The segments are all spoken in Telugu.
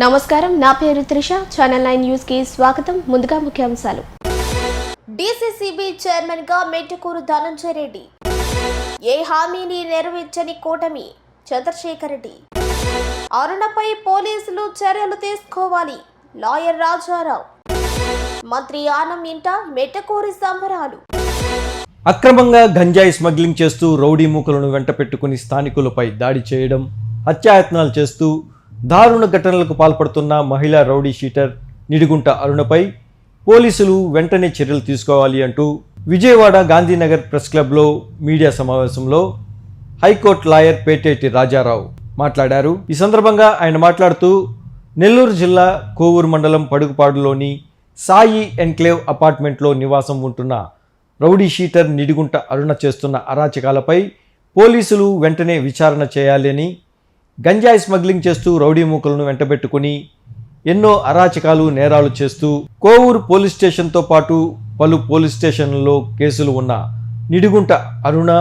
నమస్కారం, నా పేరు త్రిష. ఛానల్ 9 న్యూస్ కి స్వాగతం. ముందుగా ముఖ్యాంశాలు. డీసీసీబీ చైర్మన్ గా మెట్టుకూరు ధనంజయ రెడ్డి. ఏ హామీని నెరవేర్చని కూటమి చంద్రశేఖర్ రెడ్డి. అరుణపై పోలీసులు చర్యలు తీసుకోవాలి. లాయర్ రాజారావు. మంత్రి ఆనం ఇంట మెట్టుకూరి సంబరాలు. అక్రమంగా గంజాయి స్మగ్లింగ్ చేస్తూ రౌడీ మూకలను వెంట పెట్టుకుని స్థానికులపై దాడి చేయడం, హత్యాయత్నాలు చేస్తూ దారుణ ఘటనలకు పాల్పడుతున్న మహిళా రౌడీ షీటర్ నిడిగుంట అరుణపై పోలీసులు వెంటనే చర్యలు తీసుకోవాలి అంటూ విజయవాడ గాంధీనగర్ ప్రెస్ క్లబ్లో మీడియా సమావేశంలో హైకోర్టు లాయర్ పేటేటి రాజారావు మాట్లాడారు. ఈ సందర్భంగా ఆయన మాట్లాడుతూ నెల్లూరు జిల్లా కోవూరు మండలం పడుగుపాడులోని సాయి ఎన్క్లేవ్ అపార్ట్మెంట్లో నివాసం ఉంటున్న రౌడీ షీటర్ నిడిగుంట అరుణ చేస్తున్న అరాచకాలపై పోలీసులు వెంటనే విచారణ చేయాలని, గంజాయి స్మగ్లింగ్ చేస్తూ రౌడీ మూకలను వెంటబెట్టుకుని ఎన్నో అరాచకాలు నేరాలు చేస్తూ కోవూరు పోలీస్ స్టేషన్తో పాటు పలు పోలీస్ స్టేషన్లలో కేసులు ఉన్న నిడిగుంట అరుణ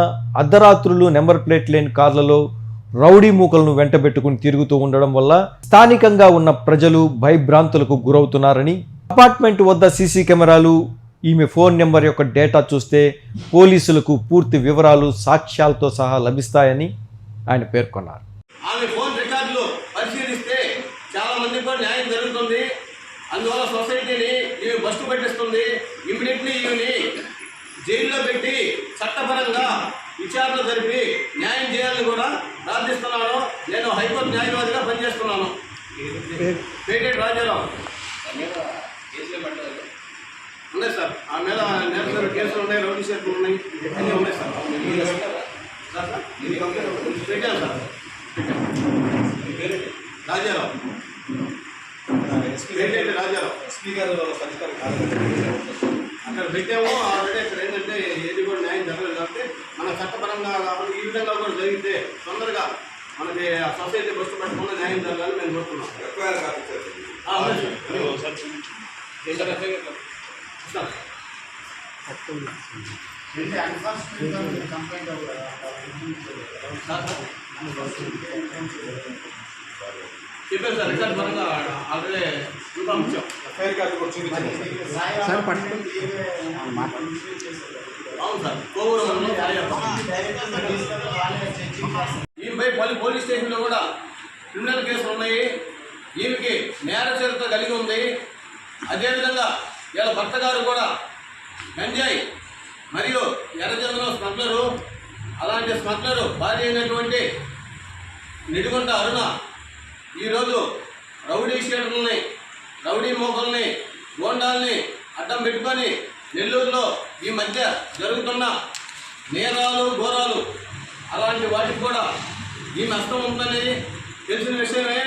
అర్ధరాత్రులు నెంబర్ ప్లేట్ లేని కార్లలో రౌడీ మూకలను వెంటబెట్టుకుని తిరుగుతూ ఉండడం వల్ల స్థానికంగా ఉన్న ప్రజలు భయభ్రాంతులకు గురవుతున్నారని, అపార్ట్మెంట్ వద్ద సీసీ కెమెరాలు, ఈమె ఫోన్ నెంబర్ యొక్క డేటా చూస్తే పోలీసులకు పూర్తి వివరాలు సాక్ష్యాలతో సహా లభిస్తాయని ఆయన పేర్కొన్నారు. ఆమె ఫోన్ రికార్డులు పరిశీలిస్తే చాలా మందికి కూడా న్యాయం జరుగుతుంది. అందువల్ల సొసైటీని ఈమె బస్టు పెట్టిస్తుంది. ఇమ్మీడియట్లీ ఈమెని జైల్లో పెట్టి చట్టపరంగా విచారణ జరిపి న్యాయం చేయాలని కూడా ప్రార్థిస్తున్నాను. నేను హైకోర్టు న్యాయవాదిగా పనిచేస్తున్నాను. పేటేటి రాజారావు. ఉన్నాయి సార్, ఆ మీద నేర కేసులు ఉన్నాయి, రౌడీ షీట్లు ఉన్నాయి, అన్నీ ఉన్నాయి సార్. పెట్టాను సార్. రాజారావు, పేటేటి రాజారావు అక్కడ పెట్టాము. ఆల్రెడీ ఇక్కడ ఏంటంటే ఏది కూడా న్యాయం జరగలేదు కాబట్టి మన చట్టపరంగా కాబట్టి ఈ విధంగా కూడా జరిగితే తొందరగా మనకి సొసైటీ బస్సు పట్టకుండా న్యాయం జరగాలని మేము కోరుతున్నాం. చెప్పారు సార్, రికార్డు పరంగా ఆల్రెడీ పంపించాం. అవును సార్, కోవూరు ఈమెపై పలు పోలీస్ స్టేషన్లో కూడా క్రిమినల్ కేసులు ఉన్నాయి. ఈమెకి నేర చరిత్ర కలిగి ఉంది. అదేవిధంగా ఇలా భర్త గారు కూడా గంజాయి మరియు ఎర్రచందనం స్మగ్లరు. అలాంటి స్మగ్లరు భార్య అయినటువంటి నిడిగుంట అరుణ ఈరోజు రౌడీ షీటర్లని, రౌడీ మోకల్ని, గోండాల్ని అడ్డం పెట్టుకొని నెల్లూరులో ఈ మధ్య జరుగుతున్న నేరాలు, ఘోరాలు అలాంటి వాటికి కూడా ఈమె అర్థం ఉందని తెలిసిన విషయమే.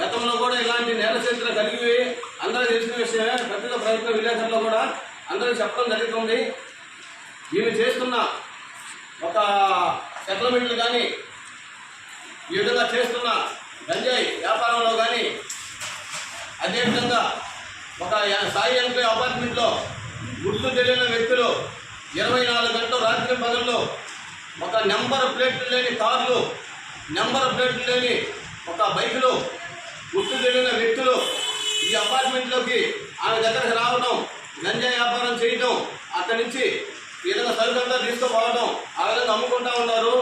గతంలో కూడా ఇలాంటి నేర చరిత్ర కలిగి అందరూ తెలిసిన విషయమే. ప్రతిగా ప్రభుత్వ విలేకరులో కూడా అందరూ చెప్పడం జరుగుతుంది. ఈమె చేస్తున్న ఒక సెటిల్మెంట్లు కానీ, ఈ విధంగా చేస్తున్న గంజాయి వ్యాపారంలో కానీ, అదేవిధంగా ఒక సాయి ఎన్క్లేవ్ అపార్ట్మెంట్లో గుర్తు తెలియని వ్యక్తులు 24 గంటలు రాత్రి పగల్లో ఒక నెంబర్ ప్లేట్లు లేని కార్లు, నెంబర్ ప్లేట్లు లేని ఒక బైకులు, గుర్తు తెలియని వ్యక్తులు ఈ అపార్ట్మెంట్లోకి ఆమె దగ్గరకు రావడం, గంజాయి వ్యాపారం చేయడం, అక్కడి నుంచి ఈ విధంగా సరుకంతా తీసుకుపోవడం, ఆ విధంగా అమ్ముకుంటూ ఉన్నారు.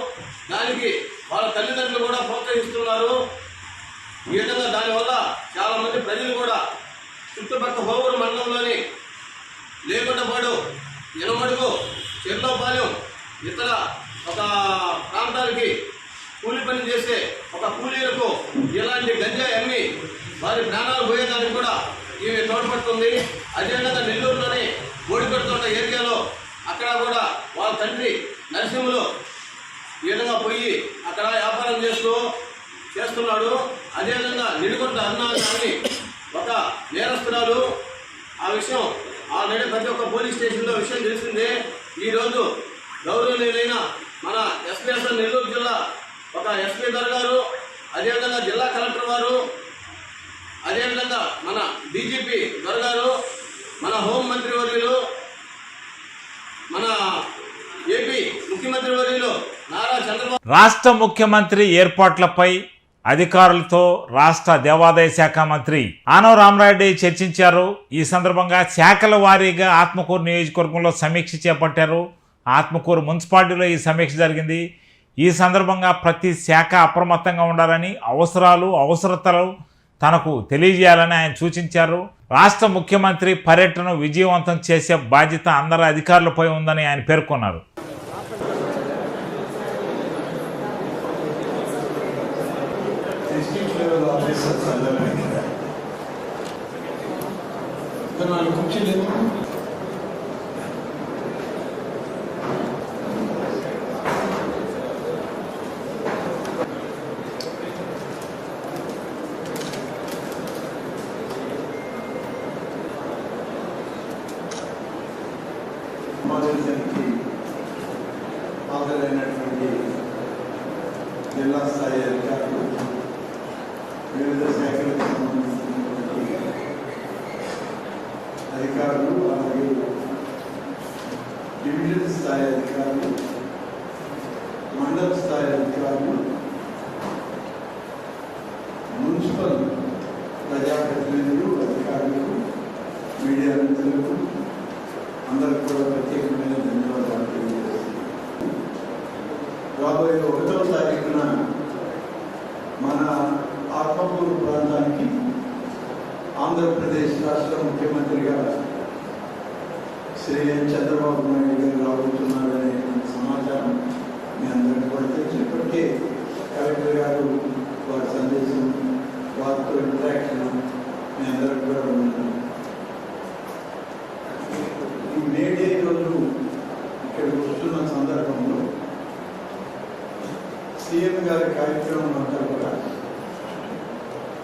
దానికి వాళ్ళ తల్లిదండ్రులు కూడా ప్రోత్సహిస్తున్నారు. ఈ విధంగా దానివల్ల చాలామంది ప్రజలు కూడా చుట్టుపక్కల కోవూరు మండలంలోని లేకుంటపాడు, ఎనమడుగు, చెర్లోపాలెం ఇతర ఒక ప్రాంతాలకి కూలి పని చేసే ఒక కూలీలకు ఇలాంటి గంజాయి అమ్మి వారి ప్రాణాలు పోయేదానికి కూడా ఈమె తోడ్పడుతుంది. అదేవిధంగా నెల్లూరులోని ఓడిపెడుతున్న ఏరియాలో అక్కడ కూడా వాళ్ళ తండ్రి నరసింహులు ఈ విధంగా పోయి అక్కడ వ్యాపారం చేస్తున్నాడు. అదేవిధంగా నిడిగుంట అరుణ అని ఒక నేరస్తురాలు. ఆ విషయం ఆల్రెడీ ప్రతి ఒక్క పోలీస్ స్టేషన్లో విషయం తెలిసిందే. ఈరోజు గౌరవనీయులైన మన ఎస్పీఎస్ఎల్ నెల్లూరు జిల్లా ఒక ఎస్పీ గారు, అదేవిధంగా జిల్లా కలెక్టర్ వారు, అదేవిధంగా మన డీజీపీ గారు, మన హోంమంత్రి వర్యులు, మన ఏపీ ముఖ్యమంత్రి వర్యులు నారా చంద్రబాబు. రాష్ట్ర ముఖ్యమంత్రి ఏర్పాట్లపై అధికారులతో రాష్ట్ర దేవాదాయ శాఖ మంత్రి ఆనవ రామరెడ్డి చర్చించారు. ఈ సందర్భంగా శాఖల వారీగా ఆత్మకూరు నియోజకవర్గంలో సమీక్ష చేపట్టారు. ఆత్మకూరు మున్సిపాలిటీలో ఈ సమీక్ష జరిగింది. ఈ సందర్భంగా ప్రతి శాఖ అప్రమత్తంగా ఉండాలని, అవసరతలు తనకు తెలియజేయాలని ఆయన సూచించారు. రాష్ట్ర ముఖ్యమంత్రి పర్యటనను విజయవంతం చేసే బాధ్యత అందరి అధికారులపై ఉందని ఆయన పేర్కొన్నారు. సమావేశానికి హాజరైనటువంటి జిల్లా స్థాయి అధికారులు, వివిధ శాఖలకు సంబంధించినటువంటి అధికారులు, అలాగే డివిజన్ స్థాయి అధికారులు, మండల స్థాయి అధికారులు, మున్సిపల్ ప్రజాప్రతినిధులు, అధికారులు, మీడియా మిత్రులకు అందరికి కూడా ప్రత్యేకమైన ధన్యవాదాలు తెలియజేస్తున్నాను. రాబోయే 1వ తారీఖున మన ఆత్మకూరు ప్రాంతానికి ఆంధ్రప్రదేశ్ రాష్ట్ర ముఖ్యమంత్రిగా శ్రీ చంద్రబాబు నాయుడు గారు రాబోతున్నారనే సమాచారం మీ అందరికీ కూడా తెలుసు. ఇప్పటికే కలెక్టర్ గారు వారి సందేశం, వారితో ఇంటరాక్షన్ మీ అందరికీ కూడా ఉంటుంది. ఈ మే డే రోజు ఇక్కడికి వస్తున్న సందర్భంలో సీఎం గారి కార్యక్రమం అంతా కూడా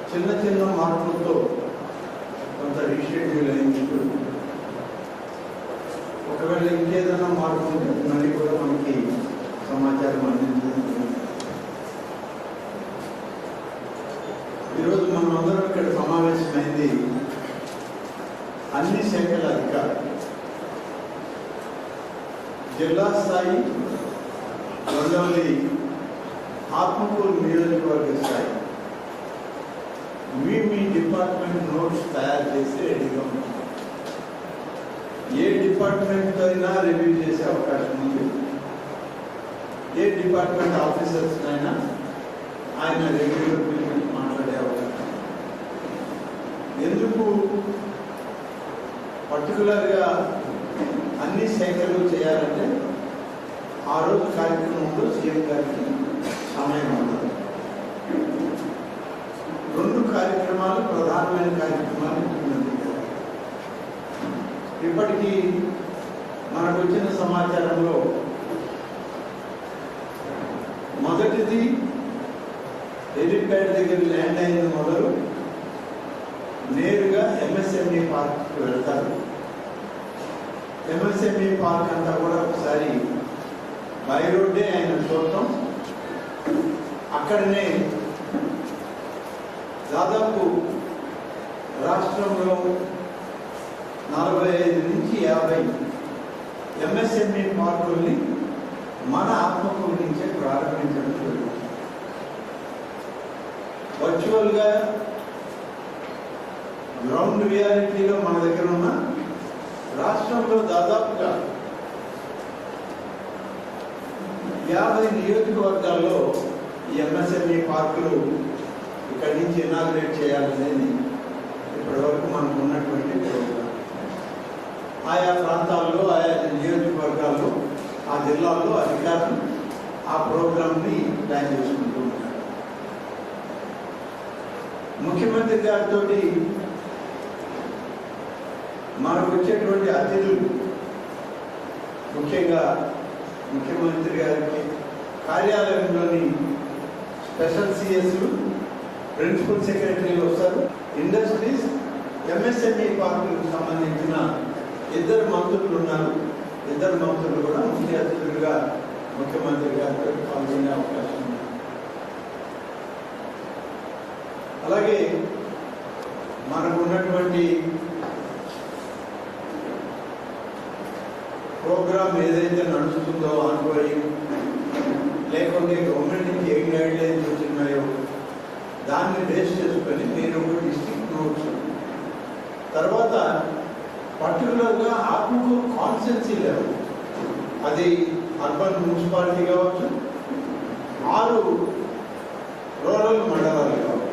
చిన్న చిన్న మార్పులతో కొంత రీషెడ్యూల్ అయింది. ఒకవేళ ఇంకేదైనా మార్పు ఉంటే మళ్ళీ కూడా మనకి సమాచారం అందించడం. ఈరోజు మనం అందరం ఇక్కడ సమావేశమైంది అన్ని శాఖల అధికారులు, జిల్లా స్థాయి, రెండవది ఆత్మకూరు నియోజకవర్గ స్థాయి. మీ డిపార్ట్మెంట్ నోట్స్ తయారు చేసి రెడీగా ఉంటాం. ఏ డిపార్ట్మెంట్ అయినా రివ్యూ చేసే అవకాశం ఉంది. ఏ డిపార్ట్మెంట్ ఆఫీసర్స్ అయినా ఆయన రివ్యూలో పిలిచి మాట్లాడే అవకాశం. ఎందుకు పర్టికులర్గా అన్ని శాఖలు చేయాలంటే ఆ రోజు కార్యక్రమంలో సీఎం గారికి సమయం ఉంటుంది. 2 కార్యక్రమాలు, ప్రధానమైన కార్యక్రమాలు ముఖ్యమంత్రి గారు. ఇప్పటికీ మనకు వచ్చిన సమాచారంలో మొదటిది హెలిప్యాడ్ దగ్గర ల్యాండ్ అయిన మొదలు నేరుగా ఎంఎస్ఎంఈ పార్క్కి వెళ్తారు. ఎంఎస్ఎంఈ పార్క్ అంతా కూడా ఒకసారి బై రోడ్డే ఆయన చూడటం, అక్కడనే దాదాపు రాష్ట్రంలో 45 నుంచి 50 ఎంఎస్ఎంఈ పార్కుల్ని మన ఆత్మకూరు నుంచే ప్రారంభించడం జరుగుతుంది. వర్చువల్గా గ్రౌండ్ రియాలిటీలో మన దగ్గర ఉన్న రాష్ట్రంలో దాదాపుగా 50 నియోజకవర్గాల్లో ఈ ఎంఎస్ఎంఈ పార్కులు ఇక్కడి నుంచి ఇనాగ్రేట్ చేయాలనేది ఇప్పటివరకు మనకు ఉన్నటువంటి ప్రోగ్రాం. ఆయా ప్రాంతాల్లో, ఆయా నియోజకవర్గాల్లో, ఆ జిల్లాల్లో అధికారులు ఆ ప్రోగ్రాంని ప్లాన్ చేసుకుంటూ ఉంటారు. ముఖ్యమంత్రి గారితో మనకు వచ్చేటువంటి అతిథులు, ముఖ్యంగా ముఖ్యమంత్రి గారికి కార్యాలయంలోని స్పెషల్ సిఎస్లు, ప్రిన్సిపల్ సెక్రటరీలు వస్తారు. ఇండస్ట్రీస్, ఎంఎస్ఎంఈ పార్కులకు సంబంధించిన 2 మంత్రులు ఉన్నారు. 2 మంత్రులు కూడా ముఖ్య అతిథులుగా ముఖ్యమంత్రి గారితో పాల్గొనే అవకాశం ఉంది. అలాగే మనకు ఉన్నటువంటి ప్రోగ్రామ్ ఏదైతే నడుస్తుందో ఆన్గోయింగ్, లేకుంటే గవర్నమెంట్ నుంచి ఏం గైడ్ లైన్స్ వచ్చినాయో దాన్ని బేస్ చేసుకొని నేను ఒక డిస్ట్రిక్ట్ నోట్స్, తర్వాత పర్టికులర్గా ఆత్మకూరు కాన్స్టెన్సీ లెవెల్, అది అర్బన్ మున్సిపాలిటీ కావచ్చు, 6 రూరల్ మండలాలు కావచ్చు,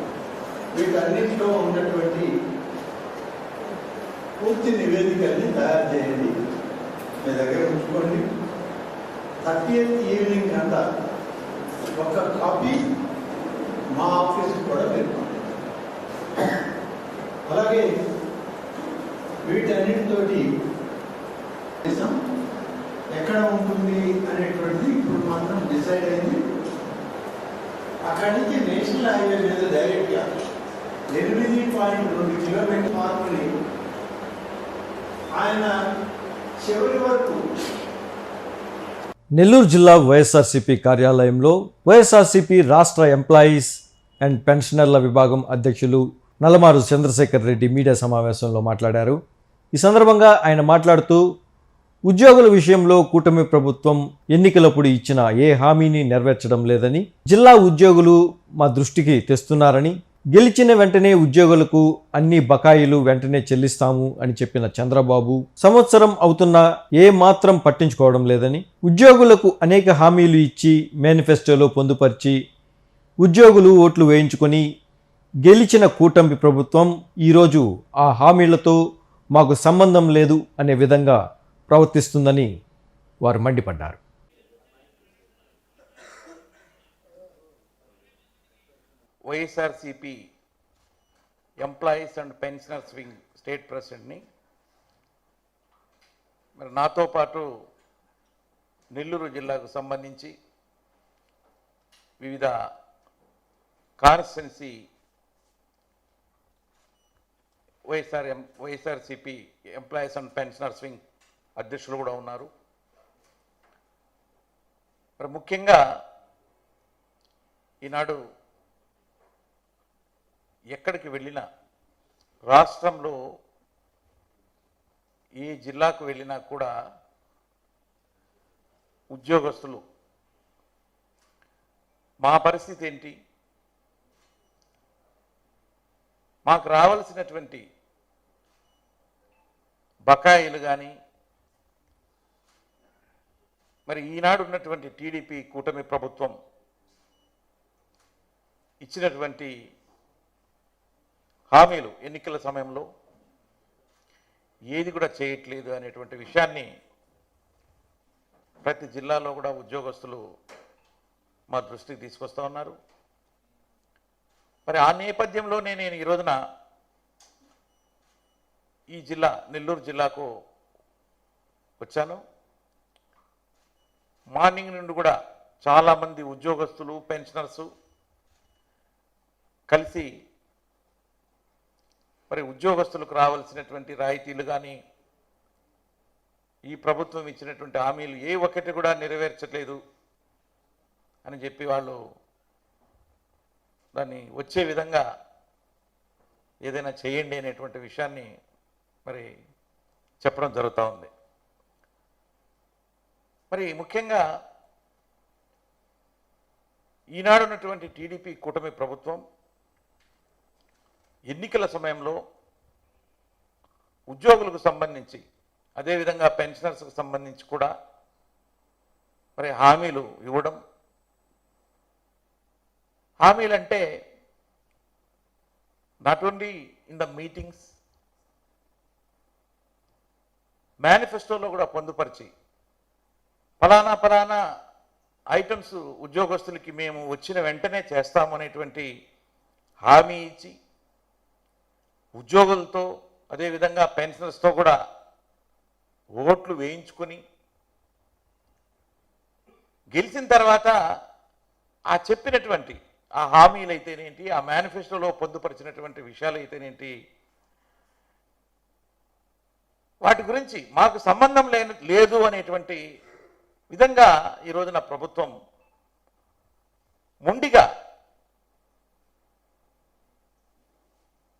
వీటన్నింటిలో ఉన్నటువంటి పూర్తి నివేదికల్ని తయారు చేయండి, మీ దగ్గర ఉంచుకోండి. 30th ఈవినింగ్ అంతా ఒక కాపీ మా ఆఫీస్కి కూడా మీరు అలాగే వీటన్నిటితోటి ఎక్కడ ఉంటుంది అనేటువంటిది ఇప్పుడు మాత్రం డిసైడ్ అయింది. అక్కడి నుంచి నేషనల్ హైవే మీద డైరెక్ట్గా 8.2 కిలోమీటర్ మార్పుని ఆయన చివరి వరకు. నెల్లూరు జిల్లా వైఎస్ఆర్సీపీ కార్యాలయంలో వైఎస్ఆర్సీపీ రాష్ట్ర ఎంప్లాయీస్ అండ్ పెన్షనర్ల విభాగం అధ్యక్షులు నల్లమారు చంద్రశేఖర్ రెడ్డి మీడియా సమావేశంలో మాట్లాడారు. ఈ సందర్భంగా ఆయన మాట్లాడుతూ ఉద్యోగుల విషయంలో కూటమి ప్రభుత్వం ఎన్నికలప్పుడు ఇచ్చిన ఏ హామీని నెరవేర్చడం లేదని, జిల్లా ఉద్యోగులు మా దృష్టికి తెస్తున్నారని, గెలిచిన వెంటనే ఉద్యోగులకు అన్ని బకాయిలు వెంటనే చెల్లిస్తాము అని చెప్పిన చంద్రబాబు సంవత్సరం అవుతున్నా ఏ మాత్రం పట్టించుకోవడం లేదని, ఉద్యోగులకు అనేక హామీలు ఇచ్చి మేనిఫెస్టోలో పొందుపరిచి ఉద్యోగులు ఓట్లు వేయించుకొని గెలిచిన కూటమి ప్రభుత్వం ఈరోజు ఆ హామీలతో మాకు సంబంధం లేదు అనే విధంగా ప్రవర్తిస్తుందని వారు మండిపడ్డారు. YSRCP employees and pensioners wing state ప్రెసిడెంట్ని. మరి నాతో పాటు నెల్లూరు జిల్లాకు సంబంధించి వివిధ constituency YSRCP employees and pensioners wing అధ్యక్షులు కూడా ఉన్నారు. మరి ముఖ్యంగా ఈనాడు ఎక్కడికి వెళ్ళినా, రాష్ట్రంలో ఏ జిల్లాకు వెళ్ళినా కూడా ఉద్యోగస్తులు మా పరిస్థితి ఏంటి, మాకు రావాల్సినటువంటి బకాయిలు కానీ, మరి ఈనాడు ఉన్నటువంటి టీడీపీ కూటమి ప్రభుత్వం ఇచ్చినటువంటి హామీలు ఎన్నికల సమయంలో ఏది కూడా చేయట్లేదు అనేటువంటి విషయాన్ని ప్రతి జిల్లాలో కూడా ఉద్యోగస్తులు మా దృష్టికి తీసుకొస్తూ ఉన్నారు. మరి ఆ నేపథ్యంలోనే నేను ఈ రోజున ఈ జిల్లా నెల్లూరు జిల్లాకు వచ్చాను. మార్నింగ్ నుండి కూడా చాలామంది ఉద్యోగస్తులు, పెన్షనర్సు కలిసి మరి ఉద్యోగస్తులకు రావాల్సినటువంటి రాయితీలు కానీ, ఈ ప్రభుత్వం ఇచ్చినటువంటి హామీలు ఏ ఒక్కటి కూడా నెరవేర్చట్లేదు అని చెప్పి వాళ్ళు దాన్ని వచ్చే విధంగా ఏదైనా చేయండి అనేటువంటి విషయాన్ని మరి చెప్పడం జరుగుతూ ఉంది. మరి ముఖ్యంగా ఈనాడు ఉన్నటువంటి టీడీపీ కూటమి ప్రభుత్వం ఎన్నికల సమయంలో ఉద్యోగులకు సంబంధించి, అదేవిధంగా పెన్షనర్స్కు సంబంధించి కూడా మరి హామీలు ఇవ్వడం. హామీలు అంటే not only in the meetings, మేనిఫెస్టోలో కూడా పొందుపరిచి ఫలానా ఐటమ్స్ ఉద్యోగస్తులకి మేము వచ్చిన వెంటనే చేస్తాము అనేటువంటి హామీ ఇచ్చి ఉద్యోగులతో అదేవిధంగా పెన్షనర్స్తో కూడా ఓట్లు వేయించుకొని గెలిచిన తర్వాత ఆ చెప్పినటువంటి ఆ హామీలు అయితేనేంటి, ఆ మేనిఫెస్టోలో పొందుపరిచినటువంటి విషయాలు అయితేనేంటి, వాటి గురించి మాకు సంబంధం లేదు అనేటువంటి విధంగా ఈ రోజున ప్రభుత్వం మొండిగా,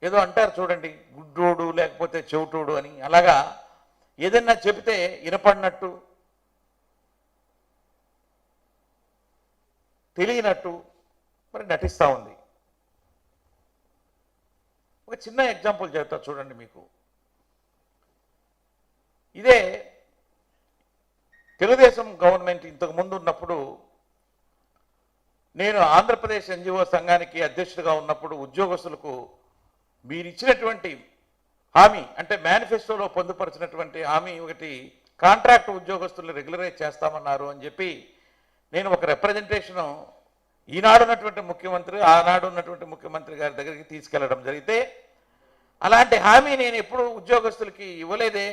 ఏదో అంటారు చూడండి, గుడ్డోడు లేకపోతే చెవిటోడు అని, అలాగా ఏదన్నా చెబితే వినపడినట్టు, తెలియనట్టు మరి నటిస్తూ ఉంది. ఒక చిన్న ఎగ్జాంపుల్ చెప్తా చూడండి మీకు. ఇదే తెలుగుదేశం గవర్నమెంట్ ఇంతకు ముందు ఉన్నప్పుడు నేను ఆంధ్రప్రదేశ్ ఎన్జిఓ సంఘానికి అధ్యక్షుడిగా ఉన్నప్పుడు ఉద్యోగస్తులకు మీరు ఇచ్చినటువంటి హామీ అంటే మేనిఫెస్టోలో పొందుపరిచినటువంటి హామీ ఒకటి, కాంట్రాక్ట్ ఉద్యోగస్తులను రెగ్యులరైజ్ చేస్తామన్నారు అని చెప్పి నేను ఒక రిప్రజెంటేషను ఈనాడు ఉన్నటువంటి ముఖ్యమంత్రి ఆనాడు ఉన్నటువంటి ముఖ్యమంత్రి గారి దగ్గరికి తీసుకెళ్లడం జరిగితే, అలాంటి హామీ నేను ఎప్పుడు ఉద్యోగస్తులకి ఇవ్వలేదే,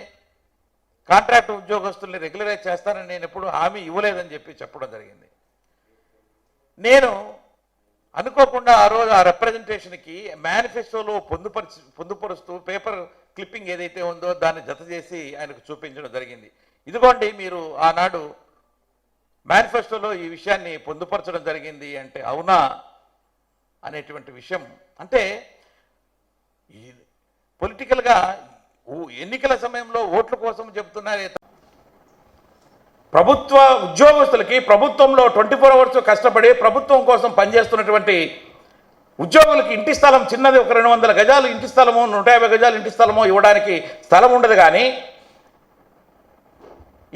కాంట్రాక్ట్ ఉద్యోగస్తుల్ని రెగ్యులరైజ్ చేస్తానని నేను ఎప్పుడు హామీ ఇవ్వలేదని చెప్పి చెప్పడం జరిగింది. నేను అనుకోకుండా ఆ రోజు ఆ రిప్రజెంటేషన్కి మేనిఫెస్టోలో పొందుపరుస్తూ పేపర్ క్లిప్పింగ్ ఏదైతే ఉందో దాన్ని జత చేసి ఆయనకు చూపించడం జరిగింది. ఇదిగోండి మీరు ఆనాడు మేనిఫెస్టోలో ఈ విషయాన్ని పొందుపరచడం జరిగింది అంటే అవునా అనేటువంటి విషయం. అంటే పొలిటికల్గా ఎన్నికల సమయంలో ఓట్ల కోసం చెప్తున్నారే, ప్రభుత్వ ఉద్యోగస్తులకి ప్రభుత్వంలో 24 hours కష్టపడి ప్రభుత్వం కోసం పనిచేస్తున్నటువంటి ఉద్యోగులకి ఇంటి స్థలం చిన్నది ఒక 200 గజాలు ఇంటి స్థలమో 150 గజాలు ఇంటి స్థలమో ఇవ్వడానికి స్థలం ఉండదు. కానీ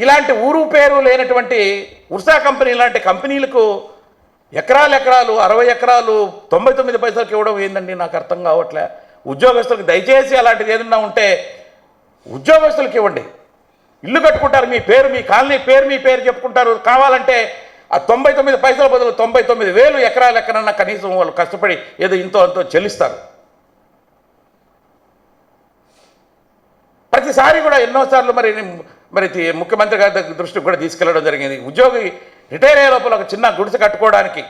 ఇలాంటి ఊరు పేరు లేనటువంటి ఉర్సా కంపెనీ లాంటి కంపెనీలకు ఎకరాలు 60 ఎకరాలు 99 పైసలకు ఇవ్వడం ఏందండి, నాకు అర్థం కావట్లే. ఉద్యోగస్తులకు దయచేసి అలాంటిది ఏదన్నా ఉంటే ఉద్యోగస్తులకు ఇవ్వండి. ఇల్లు కట్టుకుంటారు, మీ పేరు మీ కాలనీ పేరు మీ పేరు చెప్పుకుంటారు. కావాలంటే ఆ 99 పైసల బదులు 99,000 ఎకరాలు ఎక్కడన్నా కనీసం వాళ్ళు కష్టపడి ఏదో ఇంతో అంతో చెల్లిస్తారు. ప్రతిసారి కూడా ఎన్నోసార్లు మరి ముఖ్యమంత్రి గారి దృష్టికి కూడా తీసుకెళ్లడం జరిగింది. ఉద్యోగి రిటైర్ అయ్యే లోపల ఒక చిన్న గుడిసె కట్టుకోవడానికి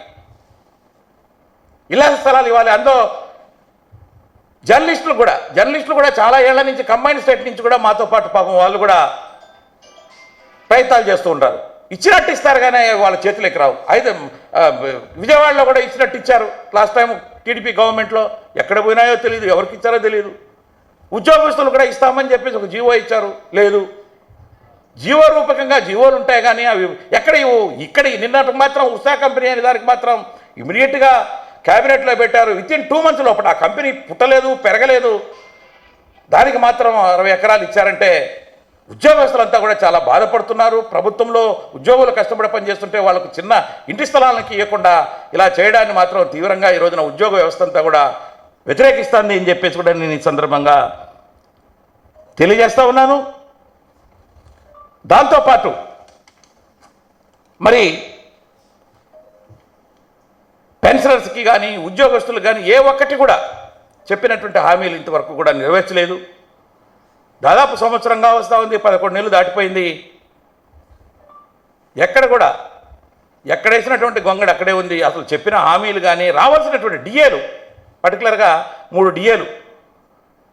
ఇళ్ల స్థలాలు ఇవ్వాలి. అందులో జర్నలిస్టులు కూడా చాలా ఏళ్ల నుంచి కంబైన్ స్టేట్ నుంచి కూడా మాతో పాటు పాపం వాళ్ళు కూడా ప్రయత్నాలు చేస్తూ ఉంటారు. ఇచ్చినట్టు ఇస్తారు కానీ వాళ్ళ చేతులకి రావు. అయితే విజయవాడలో కూడా ఇచ్చినట్టు ఇచ్చారు లాస్ట్ టైం టీడీపీ గవర్నమెంట్లో. ఎక్కడ పోయినాయో తెలియదు, ఎవరికి ఇచ్చారో తెలియదు. ఉద్యోగస్తులు కూడా ఇస్తామని చెప్పేసి ఒక జీవో ఇచ్చారు, లేదు. జీవో రూపకంగా జీవోలు ఉంటాయి కానీ అవి ఎక్కడ ఇక్కడ నిన్నటి మాత్రం ఉషా కంపెనీ అనే దానికి మాత్రం ఇమీడియట్గా క్యాబినెట్లో పెట్టారు. వితిన్ 2 months లోపల ఆ కంపెనీ పుట్టలేదు, పెరగలేదు. దానికి మాత్రం 60 ఎకరాలు ఇచ్చారంటే ఉద్యోగస్తులంతా కూడా చాలా బాధపడుతున్నారు. ప్రభుత్వంలో ఉద్యోగులు కష్టపడి పనిచేస్తుంటే వాళ్ళకు చిన్న ఇంటి స్థలాలకి ఇవ్వకుండా ఇలా చేయడాన్ని మాత్రం తీవ్రంగా ఈ రోజున ఉద్యోగ వ్యవస్థ అంతా కూడా వ్యతిరేకిస్తుంది అని చెప్పేసి కూడా నేను ఈ సందర్భంగా తెలియజేస్తా ఉన్నాను. దాంతోపాటు మరి పెన్షనర్స్కి కానీ ఉద్యోగస్తులకు కానీ ఏ ఒక్కటి కూడా చెప్పినటువంటి హామీలు ఇంతవరకు కూడా నెరవేర్చలేదు. దాదాపు సంవత్సరంగా వస్తూ ఉంది, 11 నెలలు దాటిపోయింది. ఎక్కడ వేసినటువంటి గొంగడు అక్కడే ఉంది. అసలు చెప్పిన హామీలు కానీ రావాల్సినటువంటి డిఏలు, పర్టికులర్గా 3 డిఏలు,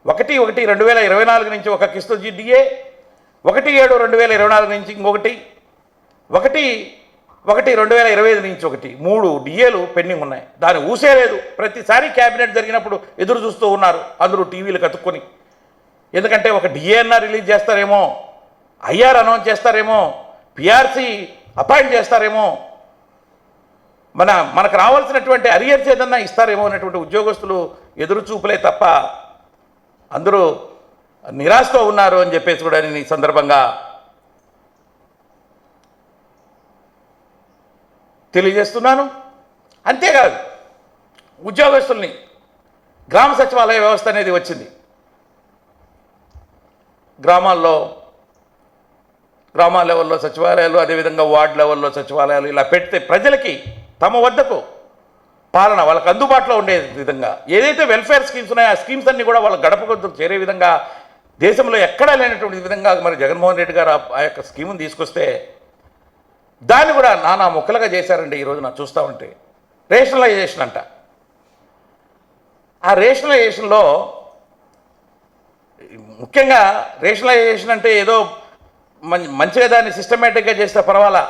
1/1/2024 నుంచి ఒక కిస్తు డిఏ, 1/7/2024 నుంచి ఇంకొకటి, 1/1/2025 నుంచి ఒకటి, 3 డిఏలు పెండింగ్ ఉన్నాయి. దాన్ని ఊసేలేదు. ప్రతిసారి క్యాబినెట్ జరిగినప్పుడు ఎదురు చూస్తూ ఉన్నారు అందరూ టీవీలు కతుక్కొని. ఎందుకంటే ఒక డిఏ అన్నా రిలీజ్ చేస్తారేమో, ఐఆర్ అనౌన్స్ చేస్తారేమో, పిఆర్సీ అపాయింట్ చేస్తారేమో, మనకు రావాల్సినటువంటి అరియర్స్ ఏదన్నా ఇస్తారేమో అనేటువంటి ఉద్యోగస్తులు ఎదురు చూపులే తప్ప అందరూ నిరాశతో ఉన్నారు అని చెప్పేసి కూడా నేను ఈ సందర్భంగా తెలియజేస్తున్నాను. అంతేకాదు ఉద్యోగస్తుల్ని గ్రామ సచివాలయ వ్యవస్థ అనేది వచ్చింది. గ్రామాల లెవెల్లో సచివాలయాలు, అదేవిధంగా వార్డు లెవెల్లో సచివాలయాలు ఇలా పెడితే ప్రజలకి తమ వద్దకు పాలన వాళ్ళకి అందుబాటులో ఉండే విధంగా ఏదైతే వెల్ఫేర్ స్కీమ్స్ ఉన్నాయో ఆ స్కీమ్స్ అన్నీ కూడా వాళ్ళ గడప వద్దకు చేరే విధంగా దేశంలో ఎక్కడా లేనటువంటి విధంగా మరి జగన్మోహన్ రెడ్డి గారు ఆ యొక్క స్కీమును తీసుకొస్తే దాన్ని కూడా నానా ముక్కలుగా చేశారండి. ఈరోజు నా చూస్తూ ఉంటే రేషనలైజేషన్ అంట. ఆ రేషనలైజేషన్లో ముఖ్యంగా రేషనలైజేషన్ అంటే ఏదో మంచిగా దాన్ని సిస్టమేటిక్గా చేస్తే పర్వాలా,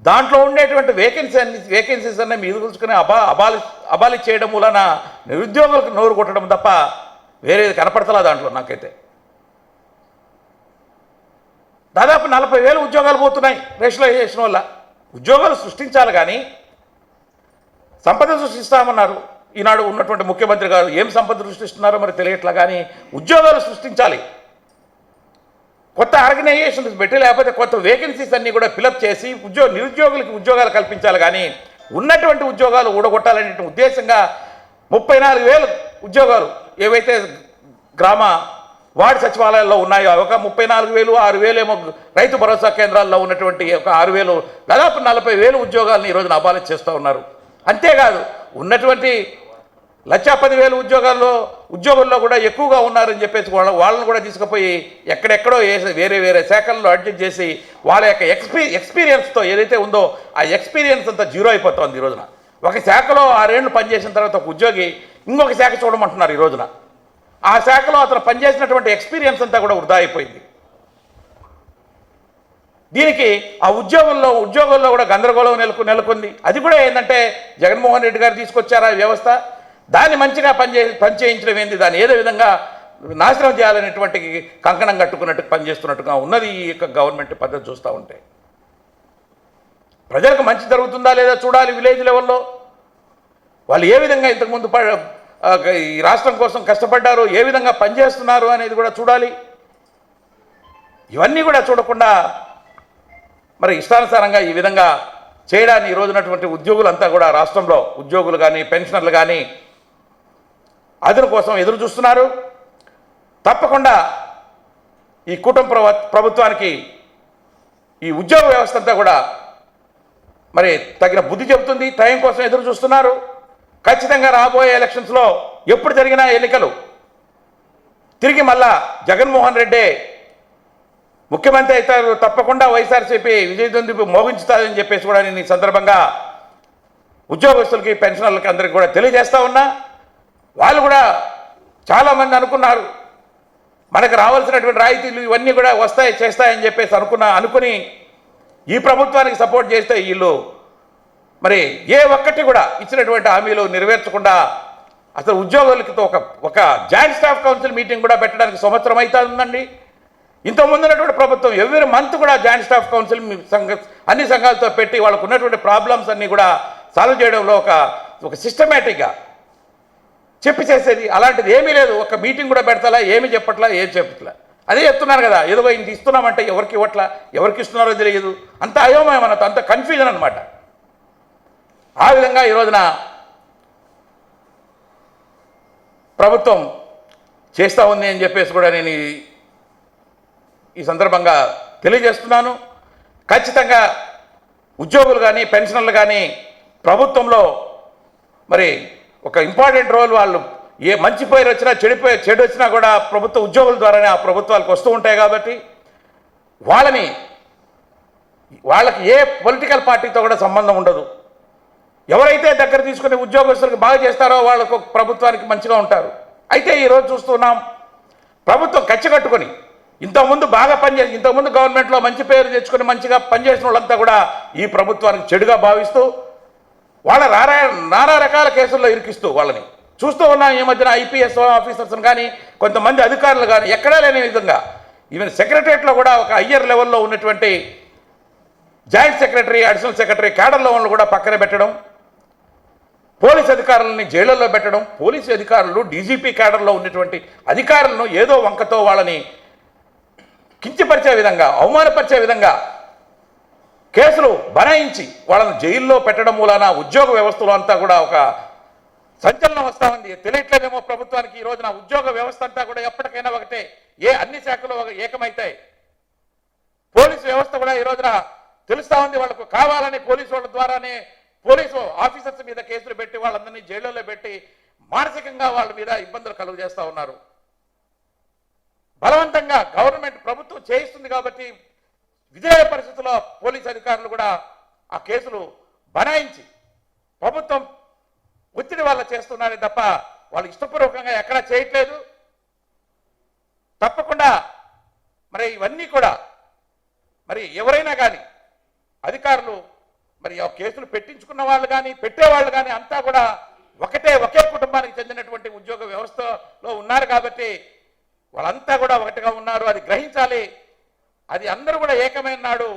దాంట్లో ఉండేటువంటి వేకెన్సీస్ అన్నీ మీద కూర్చుకొని అబాలి చేయడం వలన నిరుద్యోగులకు నోరు కొట్టడం తప్ప వేరేది కనపడతలా దాంట్లో నాకైతే. దాదాపు 40,000 ఉద్యోగాలు పోతున్నాయి రేషనలైజేషన్ వల్ల. ఉద్యోగాలు సృష్టించాలి కానీ సంపద సృష్టిస్తామన్నారు, ఈనాడు ఉన్నటువంటి ముఖ్యమంత్రి గారు ఏం సంపద సృష్టిస్తున్నారో మరి తెలియట్లా, కానీ ఉద్యోగాలు సృష్టించాలి, కొత్త ఆర్గనైజేషన్స్ పెట్టి లేకపోతే కొత్త వేకెన్సీస్ అన్నీ కూడా ఫిలప్ చేసి నిరుద్యోగులకి ఉద్యోగాలు కల్పించాలి, కానీ ఉన్నటువంటి ఉద్యోగాలు ఊడగొట్టాలనే ఉద్దేశంగా 34,000 ఉద్యోగాలు ఏవైతే గ్రామ వార్డు సచివాలయాల్లో ఉన్నాయో ఒక 34,000, 6,000 ఏమో రైతు భరోసా కేంద్రాల్లో ఉన్నటువంటి ఒక 6,000, దాదాపు 40,000 ఉద్యోగాలను ఈరోజు అబాలిష్ చేస్తూ ఉన్నారు. అంతేకాదు ఉన్నటువంటి 1,10,000 ఉద్యోగుల్లో కూడా ఎక్కువగా ఉన్నారని చెప్పేసి వాళ్ళని కూడా తీసుకుపోయి ఎక్కడెక్కడో వేరే శాఖల్లో అడ్జస్ట్ చేసి వాళ్ళ యొక్క ఎక్స్పీరియన్స్తో ఏదైతే ఉందో ఆ ఎక్స్పీరియన్స్ అంతా జీరో అయిపోతుంది. ఈ రోజున ఒక శాఖలో 6 ఏళ్ళు పనిచేసిన తర్వాత ఒక ఉద్యోగి ఇంకొక శాఖ చూడమంటున్నారు. ఈ రోజున ఆ శాఖలో అతను పనిచేసినటువంటి ఎక్స్పీరియన్స్ అంతా కూడా వృధా అయిపోయింది. దీనికి ఆ ఉద్యోగుల్లో కూడా గందరగోళం నెలకొంది. అది కూడా ఏంటంటే జగన్మోహన్ రెడ్డి గారు తీసుకొచ్చారా వ్యవస్థ, దాన్ని మంచిగా పనిచేయించడం ఏంది, దాన్ని ఏదో విధంగా నాశనం చేయాలనేటువంటి కంకణం కట్టుకున్నట్టు పనిచేస్తున్నట్టుగా ఉన్నది ఈ యొక్క గవర్నమెంట్ పద్ధతి చూస్తూ ఉంటే. ప్రజలకు మంచి జరుగుతుందా లేదా చూడాలి. విలేజ్ లెవెల్లో వాళ్ళు ఏ విధంగా ఇంతకుముందు ఈ రాష్ట్రం కోసం కష్టపడ్డారు, ఏ విధంగా పనిచేస్తున్నారు అనేది కూడా చూడాలి. ఇవన్నీ కూడా చూడకుండా మరి ఇష్టానుసారంగా ఈ విధంగా చేయడాన్ని ఈ రోజునటువంటి ఉద్యోగులంతా కూడా రాష్ట్రంలో ఉద్యోగులు కానీ పెన్షనర్లు కానీ అదను కోసం ఎదురు చూస్తున్నారు. తప్పకుండా ఈ కూటమి ప్రభుత్వానికి ఈ ఉద్యోగ వ్యవస్థ అంతా కూడా మరి తగిన బుద్ధి చెబుతుంది. టైం కోసం ఎదురు చూస్తున్నారు. ఖచ్చితంగా రాబోయే ఎలక్షన్స్లో ఎప్పుడు జరిగినా ఎన్నికలు తిరిగి మళ్ళా జగన్మోహన్ రెడ్డి ముఖ్యమంత్రి అవుతారు, తప్పకుండా వైఎస్ఆర్సీపీ విజయదుందుకు మోగించుతారని చెప్పేసి కూడా నేను ఈ సందర్భంగా ఉద్యోగస్తులకి పెన్షనర్లకి అందరికీ కూడా తెలియజేస్తా ఉన్నా. వాళ్ళు కూడా చాలామంది అనుకున్నారు మనకు రావాల్సినటువంటి రాయితీలు ఇవన్నీ కూడా చేస్తాయని చెప్పేసి అనుకుని ఈ ప్రభుత్వానికి సపోర్ట్ చేస్తే వీళ్ళు మరి ఏ ఒక్కటి కూడా ఇచ్చినటువంటి హామీలు నెరవేర్చకుండా అసలు ఉద్యోగులకి ఒక జాయింట్ స్టాఫ్ కౌన్సిల్ మీటింగ్ కూడా పెట్టడానికి సంవత్సరం అవుతుందండి. ఇంతకుముందు ఉన్నటువంటి ప్రభుత్వం ఎవ్రీ మంత్ కూడా జాయింట్ స్టాఫ్ కౌన్సిల్ అన్ని సంఘాలతో పెట్టి వాళ్ళకు ఉన్నటువంటి ప్రాబ్లమ్స్ అన్నీ కూడా సాల్వ్ చేయడంలో ఒక సిస్టమేటిక్గా చెప్పి చేసేది. అలాంటిది ఏమీ లేదు. ఒక మీటింగ్ కూడా పెడతలా, ఏమీ చెప్పట్లా, ఏం చెప్పట్లా. అదే చెప్తున్నారు కదా, ఏదో ఇంత ఇస్తున్నామంటే ఎవరికి ఇవ్వట్లా, ఎవరికి ఇస్తున్నారో తెలియదు. అంత అయోమయం అన్నట్టు, అంత కన్ఫ్యూజన్ అనమాట. ఆ విధంగా ఈ రోజున ప్రభుత్వం చేస్తూ ఉంది అని చెప్పేసి కూడా నేను ఈ సందర్భంగా తెలియజేస్తున్నాను. ఖచ్చితంగా ఉద్యోగులు కానీ పెన్షనర్లు కానీ ప్రభుత్వంలో మరి ఒక ఇంపార్టెంట్ రోల్, వాళ్ళు ఏ మంచి పేరు వచ్చినా చెడు వచ్చినా కూడా ప్రభుత్వ ఉద్యోగుల ద్వారానే ఆ ప్రభుత్వాలకు వస్తూ ఉంటాయి. కాబట్టి వాళ్ళకి ఏ పొలిటికల్ పార్టీతో కూడా సంబంధం ఉండదు. ఎవరైతే దగ్గర తీసుకుని ఉద్యోగస్తులకు బాగా చేస్తారో వాళ్ళకు ప్రభుత్వానికి మంచిగా ఉంటారు. అయితే ఈరోజు చూస్తున్నాం ప్రభుత్వం కట్టుకొని ఇంతకుముందు బాగా పనిచేసి ఇంతకుముందు గవర్నమెంట్లో మంచి పేరు తెచ్చుకొని మంచిగా పనిచేసిన వాళ్ళంతా కూడా ఈ ప్రభుత్వానికి చెడుగా భావిస్తూ వాళ్ళ నానా రకాల కేసుల్లో ఇరికిస్తూ వాళ్ళని చూస్తూ ఉన్నాం. ఈ మధ్యన ఐపీఎస్ ఆఫీసర్స్ని కానీ కొంతమంది అధికారులు కానీ ఎక్కడా లేని విధంగా ఈవెన్ సెక్రటరియట్లో కూడా ఒక హయ్యర్ లెవెల్లో ఉన్నటువంటి జాయింట్ సెక్రటరీ, అడిషనల్ సెక్రటరీ క్యాడర్లో వాళ్ళని కూడా పక్కన పెట్టడం, పోలీస్ అధికారులని జైళ్లలో పెట్టడం, పోలీసు అధికారులు డీజీపీ క్యాడర్లో ఉన్నటువంటి అధికారులను ఏదో వంకతో వాళ్ళని కించపరిచే విధంగా, అవమానపరిచే విధంగా కేసులు బనాయించి వాళ్ళని జైల్లో పెట్టడం మూలాన ఉద్యోగ వ్యవస్థలో అంతా కూడా ఒక సంచలనం వస్తూ ఉంది. తెలియట్లేదేమో ప్రభుత్వానికి. ఈ రోజున ఉద్యోగ వ్యవస్థ అంతా కూడా ఎప్పటికైనా ఒకటే, అన్ని శాఖలు ఏకమైతాయి. పోలీసు వ్యవస్థ కూడా ఈ రోజున తెలుస్తూ ఉంది, వాళ్ళకు కావాలని పోలీసు వాళ్ళ ద్వారానే పోలీసు ఆఫీసర్స్ మీద కేసులు పెట్టి వాళ్ళందరినీ జైళ్ళలో పెట్టి మానసికంగా వాళ్ళ మీద ఇబ్బందులు కలుగు చేస్తూ ఉన్నారు. బలవంతంగా గవర్నమెంట్ ప్రభుత్వం చేయిస్తుంది కాబట్టి విధేయ పరిస్థితుల్లో పోలీసు అధికారులు కూడా ఆ కేసులు బనాయించి ప్రభుత్వం ఒత్తిడి వల్ల చేస్తున్నారే తప్ప వాళ్ళు ఇష్టపూర్వకంగా ఎక్కడా చేయట్లేదు. తప్పకుండా మరి ఇవన్నీ కూడా మరి ఎవరైనా కానీ అధికారులు మరి ఆ కేసులు పెట్టించుకున్న వాళ్ళు కానీ పెట్టేవాళ్ళు కానీ అంతా కూడా ఒకే కుటుంబానికి చెందినటువంటి ఉద్యోగ వ్యవస్థలో ఉన్నారు కాబట్టి వాళ్ళంతా కూడా ఒకటిగా ఉన్నారు. అది గ్రహించాలి. అది అందరూ కూడా ఏకమైన నాడు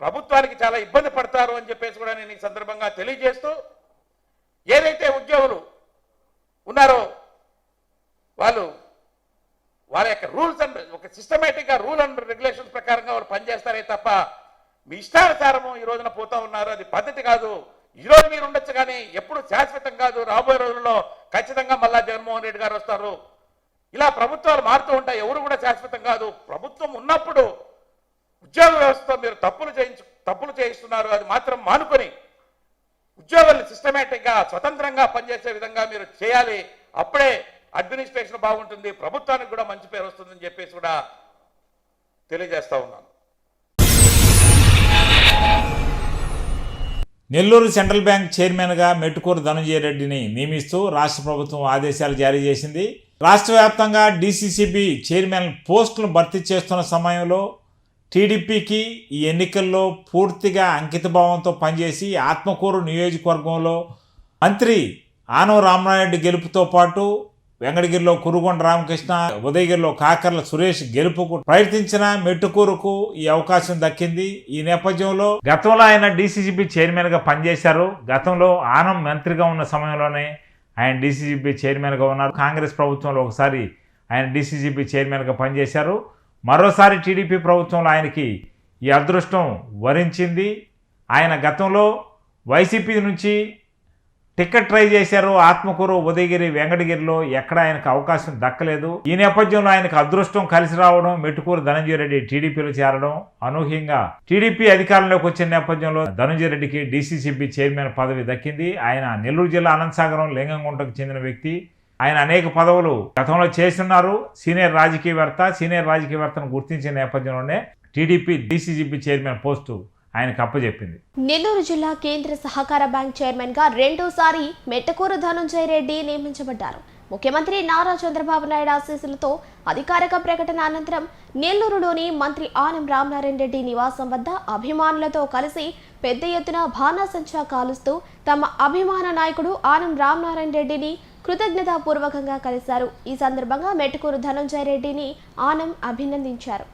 ప్రభుత్వానికి చాలా ఇబ్బంది పడతారు అని చెప్పేసి కూడా నేను ఈ సందర్భంగా తెలియజేస్తూ, ఏదైతే ఉద్యోగులు వాళ్ళ యొక్క రూల్స్ అండ్ ఒక సిస్టమేటిక్గా రూల్ అండ్ రెగ్యులేషన్స్ ప్రకారంగా వాళ్ళు పనిచేస్తారే తప్ప మీ ఇష్టానుసారము ఈ రోజున పోతా ఉన్నారు. అది పద్ధతి కాదు. ఈ రోజు మీరు ఉండొచ్చు కానీ ఎప్పుడు శాశ్వతం కాదు. రాబోయే రోజుల్లో ఖచ్చితంగా మళ్ళా జగన్మోహన్ రెడ్డి గారు వస్తారు. ఇలా ప్రభుత్వాలు మారుతూ ఉంటాయి. ఎవరు కూడా శాశ్వతం కాదు. ప్రభుత్వం ఉన్నప్పుడు ఉద్యోగ వ్యవస్థతో మీరు తప్పులు చేయిస్తున్నారు. అది మాత్రం మానుకొని ఉద్యోగాలు సిస్టమేటిక్గా స్వతంత్రంగా పనిచేసే విధంగా మీరు చేయాలి. అప్పుడే అడ్మినిస్ట్రేషన్ బాగుంటుంది, ప్రభుత్వానికి కూడా మంచి పేరు వస్తుందని చెప్పేసి కూడా తెలియజేస్తా ఉన్నాను. నెల్లూరు సెంట్రల్ బ్యాంక్ చైర్మన్గా మెట్టుకూరు ధనంజయ రెడ్డిని నియమిస్తూ రాష్ట్ర ప్రభుత్వం ఆదేశాలు జారీ చేసింది. రాష్ట్ర వ్యాప్తంగా డీసీసీబీ చైర్మన్ పోస్టులను భర్తీ చేస్తున్న సమయంలో టీడీపీకి ఈ ఎన్నికల్లో పూర్తిగా అంకితభావంతో పనిచేసి ఆత్మకూరు నియోజకవర్గంలో మంత్రి ఆనవ రామనాయుడు గెలుపుతో పాటు వెంకటగిరిలో కురుగొండ రామకృష్ణ, ఉదయగిరిలో కాకర్ల సురేష్ గెలుపుకు ప్రయత్నించిన మెట్టుకూరుకు ఈ అవకాశం దక్కింది. ఈ నేపథ్యంలో గతంలో ఆయన డీసీసీబీ చైర్మన్గా పనిచేశారు. గతంలో ఆనం మంత్రిగా ఉన్న సమయంలోనే ఆయన డీసీసీబీ చైర్మన్గా ఉన్నారు. కాంగ్రెస్ ప్రభుత్వంలో ఒకసారి ఆయన డీసీసీబీ చైర్మన్గా పనిచేశారు. మరోసారి టీడీపీ ప్రభుత్వంలో ఆయనకి ఈ అదృష్టం వరించింది. ఆయన గతంలో వైసీపీ నుంచి టికెట్ ట్రై చేశారు. ఆత్మకూరు, ఉదయగిరి, వెంకటగిరిలో ఎక్కడ ఆయనకు అవకాశం దక్కలేదు. ఈ నేపథ్యంలో ఆయనకు అదృష్టం కలిసి రావడం, మెట్టుకూరు ధనంజయ రెడ్డి టీడీపీలో చేరడం, అనూహ్యంగా టీడీపీ అధికారంలోకి వచ్చిన నేపథ్యంలో ధనంజయ రెడ్డికి డీసీసీబీ చైర్మన్ పదవి దక్కింది. ఆయన నెల్లూరు జిల్లా అనంతసాగరం లింగంగుంటకు చెందిన వ్యక్తి. ఆయన అనేక పదవులు గతంలో చేస్తున్నారు. సీనియర్ రాజకీయవేత్తను గుర్తించిన నేపథ్యంలోనే టీడీపీ డీసీసీబీ చైర్మన్ పోస్టు ఆయనకు అప్పచెప్పింది. నెల్లూరు జిల్లా కేంద్ర సహకార బ్యాంక్ చైర్మన్ గా రెండోసారి మెట్టకూరు ధనంజయ రెడ్డి నియమించబడ్డారు. ముఖ్యమంత్రి నారా చంద్రబాబు నాయుడు ఆశీస్సులతో అధికారిక ప్రకటన అనంతరం నెల్లూరులోని మంత్రి ఆనం రామనారాయణ రెడ్డి నివాసం వద్ద అభిమానులతో కలిసి పెద్ద ఎత్తున బాణాసంచా కాలుస్తూ తమ అభిమాన నాయకుడు ఆనం రామనారాయణ రెడ్డిని కృతజ్ఞతాపూర్వకంగా కలిశారు. ఈ సందర్భంగా మెట్టకూరు ధనంజయ రెడ్డిని ఆనం అభినందించారు.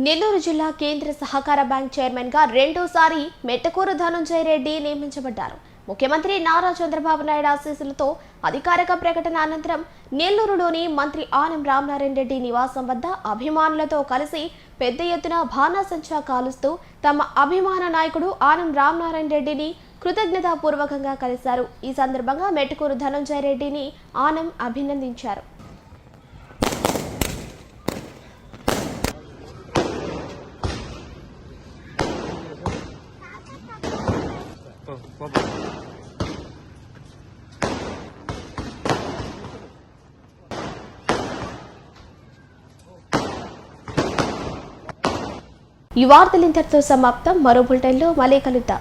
నెల్లూరు జిల్లా కేంద్ర సహకార బ్యాంక్ చైర్మన్ గా రెండోసారి మెట్టకూరు ధనంజయ రెడ్డి నియమించబడ్డారు. ముఖ్యమంత్రి నారా చంద్రబాబు నాయుడు ఆశీస్సులతో అధికారిక ప్రకటన అనంతరం నెల్లూరులోని మంత్రి ఆనం రామనారాయణ రెడ్డి నివాసం వద్ద అభిమానులతో కలిసి పెద్ద ఎత్తున బాణాసంచా కాలుస్తూ తమ అభిమాన నాయకుడు ఆనం రామనారాయణ రెడ్డిని కృతజ్ఞతాపూర్వకంగా కలిశారు. ఈ సందర్భంగా మెట్టకూరు ధనంజయ రెడ్డిని ఆనం అభినందించారు. ఈ వార్తలు ఇంతటితో సమాప్తం. మరో బులెటిన్లో మళ్ళీ కలుద్దాం.